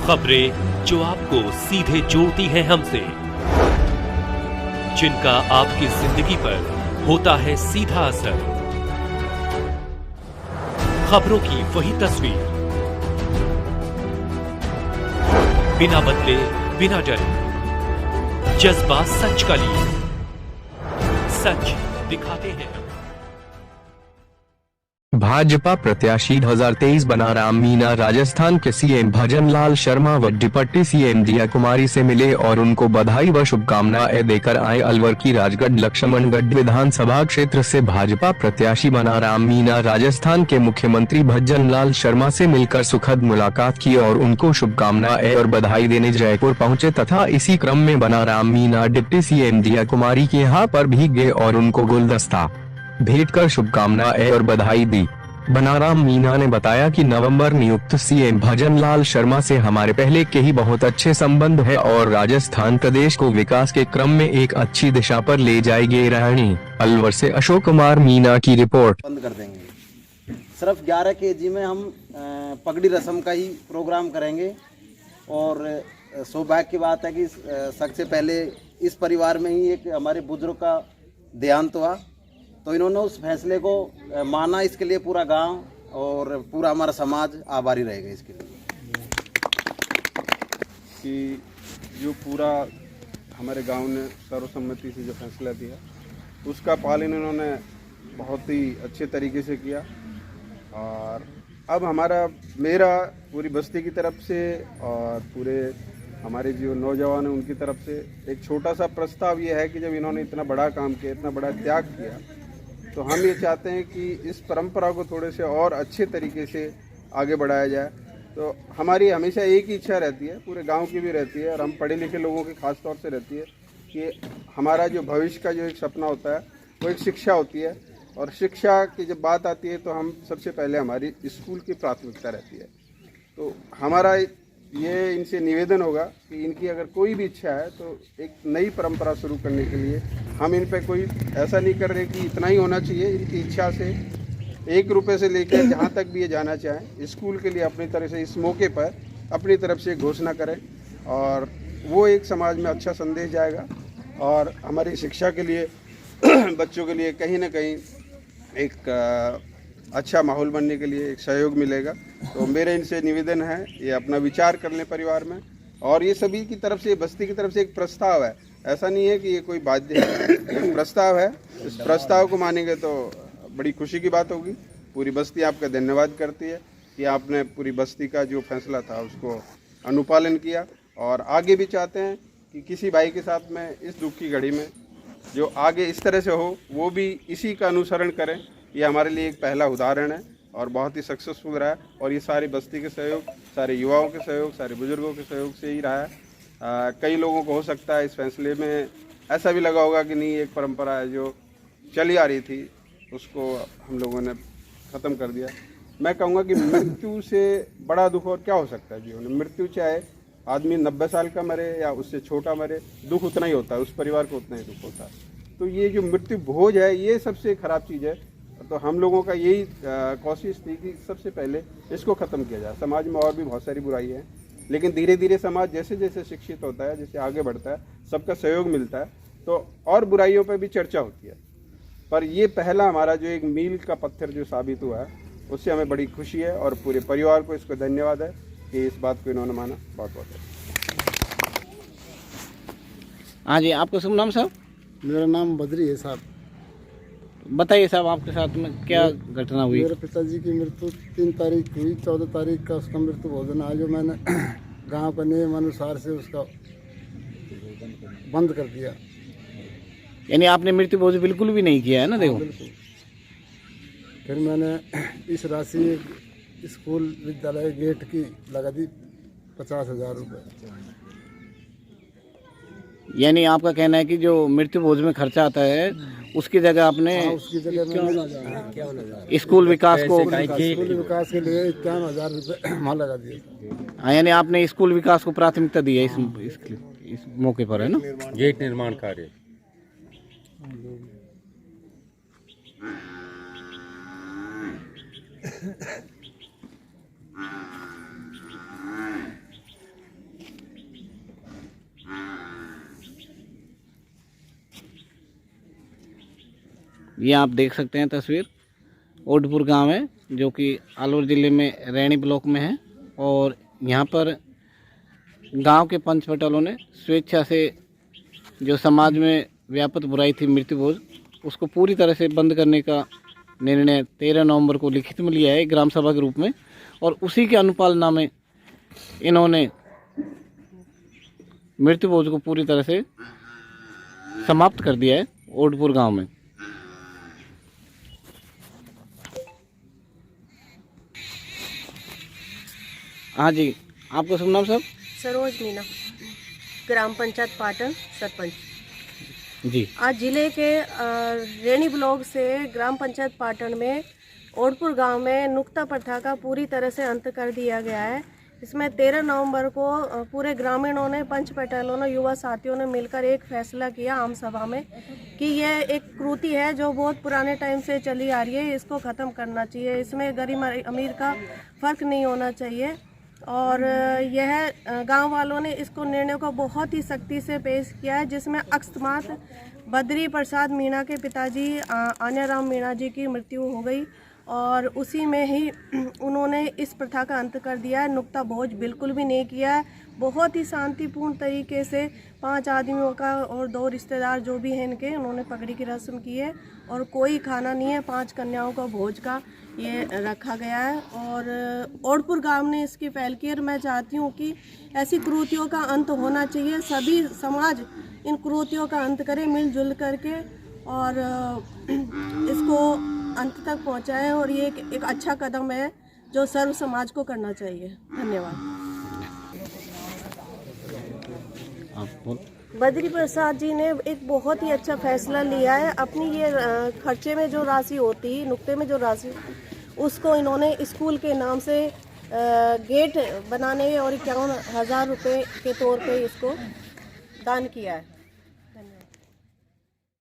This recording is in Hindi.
खबरें जो आपको सीधे जोड़ती हैं हमसे, जिनका आपकी जिंदगी पर होता है सीधा असर। खबरों की वही तस्वीर, बिना बदले बिना डरे, जज्बा सच का लिए, सच दिखाते हैं। भाजपा प्रत्याशी 2023 बनाराम मीणा राजस्थान के सीएम भजनलाल शर्मा व डिप्टी सीएम दिया कुमारी से मिले और उनको बधाई व शुभकामनाएं देकर आए। अलवर की राजगढ़ लक्ष्मणगढ़ विधानसभा क्षेत्र से भाजपा प्रत्याशी बनाराम मीणा राजस्थान के मुख्यमंत्री भजनलाल शर्मा से मिलकर सुखद मुलाकात की और उनको शुभकामनाएं और बधाई देने जयपुर पहुंचे तथा इसी क्रम में बनाराम मीणा डिप्टी सीएम दिया कुमारी के यहाँ पर भी गए और उनको गुलदस्ता भेंट कर शुभकामनाएं और बधाई दी। बनाराम मीणा ने बताया कि नवंबर नियुक्त सीएम भजनलाल शर्मा से हमारे पहले के ही बहुत अच्छे संबंध है और राजस्थान प्रदेश को विकास के क्रम में एक अच्छी दिशा पर ले जाएंगे। रानी अलवर से अशोक कुमार मीणा की रिपोर्ट। बंद कर देंगे। सिर्फ 11 kg में हम पगड़ी रस्म का ही प्रोग्राम करेंगे और सौभाग्य की बात है कि सबसे पहले इस परिवार में ही एक हमारे बुजुर्ग का देहांत हुआ, तो इन्होंने उस फैसले को माना। इसके लिए पूरा गांव और पूरा हमारा समाज आभारी रहेगा इसके लिए कि जो पूरा हमारे गांव ने सर्वसम्मति से जो फैसला दिया उसका पालन इन्होंने बहुत ही अच्छे तरीके से किया। और अब मेरा पूरी बस्ती की तरफ से और पूरे हमारे जो नौजवान हैं उनकी तरफ से एक छोटा सा प्रस्ताव ये है कि जब इन्होंने इतना बड़ा काम किया, इतना बड़ा त्याग किया, तो हम ये चाहते हैं कि इस परंपरा को थोड़े से और अच्छे तरीके से आगे बढ़ाया जाए। तो हमारी हमेशा एक ही इच्छा रहती है, पूरे गांव की भी रहती है और हम पढ़े लिखे लोगों की खास तौर से रहती है कि हमारा जो भविष्य का जो एक सपना होता है वो एक शिक्षा होती है। और शिक्षा की जब बात आती है तो हम सबसे पहले हमारी स्कूल की प्राथमिकता रहती है। तो हमारा ये इनसे निवेदन होगा कि इनकी अगर कोई भी इच्छा है तो एक नई परंपरा शुरू करने के लिए हम इन पे कोई ऐसा नहीं कर रहे कि इतना ही होना चाहिए। इनकी इच्छा से 1 रुपये से लेकर जहाँ तक भी ये जाना चाहें, स्कूल के लिए अपनी तरह से इस मौके पर अपनी तरफ से घोषणा करें और वो एक समाज में अच्छा संदेश जाएगा और हमारी शिक्षा के लिए बच्चों के लिए कहीं ना कहीं एक अच्छा माहौल बनने के लिए एक सहयोग मिलेगा। तो मेरे इनसे निवेदन है, ये अपना विचार कर लें परिवार में। और ये सभी की तरफ से, बस्ती की तरफ से एक प्रस्ताव है, ऐसा नहीं है कि ये कोई बाध्य है, एक प्रस्ताव है। इस प्रस्ताव को मानेंगे तो बड़ी खुशी की बात होगी। पूरी बस्ती आपका धन्यवाद करती है कि आपने पूरी बस्ती का जो फैसला था उसको अनुपालन किया और आगे भी चाहते हैं कि किसी भाई के साथ में इस दुख की घड़ी में जो आगे इस तरह से हो, वो भी इसी का अनुसरण करें। ये हमारे लिए एक पहला उदाहरण है और बहुत ही सक्सेसफुल रहा है और ये सारी बस्ती के सहयोग, सारे युवाओं के सहयोग, सारे बुजुर्गों के सहयोग से ही रहा है। कई लोगों को हो सकता है इस फैसले में ऐसा भी लगा होगा कि नहीं, एक परंपरा है जो चली आ रही थी उसको हम लोगों ने ख़त्म कर दिया। मैं कहूँगा कि मृत्यु से बड़ा दुख और क्या हो सकता है जीवन में। मृत्यु चाहे आदमी 90 साल का मरे या उससे छोटा मरे, दुख उतना ही होता है, उस परिवार को उतना ही दुख होता है। तो ये जो मृत्यु भोज है ये सबसे ख़राब चीज़ है। तो हम लोगों का यही कोशिश थी कि सबसे पहले इसको ख़त्म किया जाए। समाज में और भी बहुत सारी बुराई है, लेकिन धीरे धीरे समाज जैसे जैसे शिक्षित होता है, जैसे आगे बढ़ता है, सबका सहयोग मिलता है, तो और बुराइयों पर भी चर्चा होती है। पर ये पहला हमारा जो एक मील का पत्थर जो साबित हुआ है उससे हमें बड़ी खुशी है और पूरे परिवार को इसको धन्यवाद है कि इस बात को इन्होंने माना। बहुत बहुत। हाँ जी, आपका शुभ नाम साहब? मेरा नाम बद्री है साहब। बताइए साहब, आपके साथ में क्या घटना हुई? मेरे पिताजी की मृत्यु 3 तारीख हुई, 14 तारीख का उसका मृत्यु भोजन आज जो मैंने गांव के नियम अनुसार से उसका बंद कर दिया। यानी आपने मृत्यु भोज बिल्कुल भी नहीं किया है ना? देखो, बिल्कुल। फिर मैंने इस राशि स्कूल विद्यालय गेट की लगा दी 50,000 रुपये। यानी आपका कहना है कि जो मृत्यु भोज में खर्चा आता है उसकी जगह आपने उसकी जगह स्कूल विकास को स्कूल विकास के लिए 51,000 रुपये वहाँ लगा दिए। हाँ, यानी आपने स्कूल विकास को प्राथमिकता दी है इस मौके पर, है ना? गेट निर्माण कार्य। ये आप देख सकते हैं तस्वीर, ओडपुर गांव है जो कि अलवर ज़िले में रैनी ब्लॉक में है। और यहाँ पर गांव के पंच पटेलों ने स्वेच्छा से जो समाज में व्यापक बुराई थी मृत्यु भोज, उसको पूरी तरह से बंद करने का निर्णय 13 नवंबर को लिखित में लिया है ग्राम सभा के रूप में। और उसी के अनुपालना में इन्होंने मृत्यु भोज को पूरी तरह से समाप्त कर दिया है ओडपुर गांव में। हाँ जी, आपका शुभ नाम सर? सरोज मीना, ग्राम पंचायत पाटन सरपंच जी। आज जिले के रेणी ब्लॉक से ग्राम पंचायत पाटन में ओडपुर गांव में नुक्ता प्रथा का पूरी तरह से अंत कर दिया गया है। इसमें 13 नवंबर को पूरे ग्रामीणों ने, पंच पटेलों ने, युवा साथियों ने मिलकर एक फैसला किया आम सभा में कि यह एक कुरीति है जो बहुत पुराने टाइम से चली आ रही है, इसको ख़त्म करना चाहिए। इसमें गरीब अमीर का फ़र्क नहीं होना चाहिए। और यह गांव वालों ने इसको निर्णय को बहुत ही सख्ती से पेश किया है, जिसमें अकस्मात बद्री प्रसाद मीणा के पिताजी आन्याराम मीणा जी की मृत्यु हो गई और उसी में ही उन्होंने इस प्रथा का अंत कर दिया है। नुक्ता भोज बिल्कुल भी नहीं किया है। बहुत ही शांतिपूर्ण तरीके से 5 आदमियों का और 2 रिश्तेदार जो भी हैं इनके, उन्होंने पगड़ी की रस्म की है और कोई खाना नहीं है। 5 कन्याओं का भोज का ये रखा गया है और ओडपुर गांव ने इसकी पहल की। और मैं चाहती हूँ कि ऐसी कुरीतियों का अंत होना चाहिए। सभी समाज इन कुरीतियों का अंत करे मिलजुल करके और इसको अंत तक पहुँचाएं। और ये एक अच्छा कदम है जो सर्व समाज को करना चाहिए। धन्यवाद। बद्री प्रसाद जी ने एक बहुत ही अच्छा फैसला लिया है। अपनी ये खर्चे में जो राशि होती है, नुक्ते में जो राशि, उसको इन्होंने स्कूल के नाम से गेट बनाने और 51,000 रुपये के तौर पे इसको दान किया है।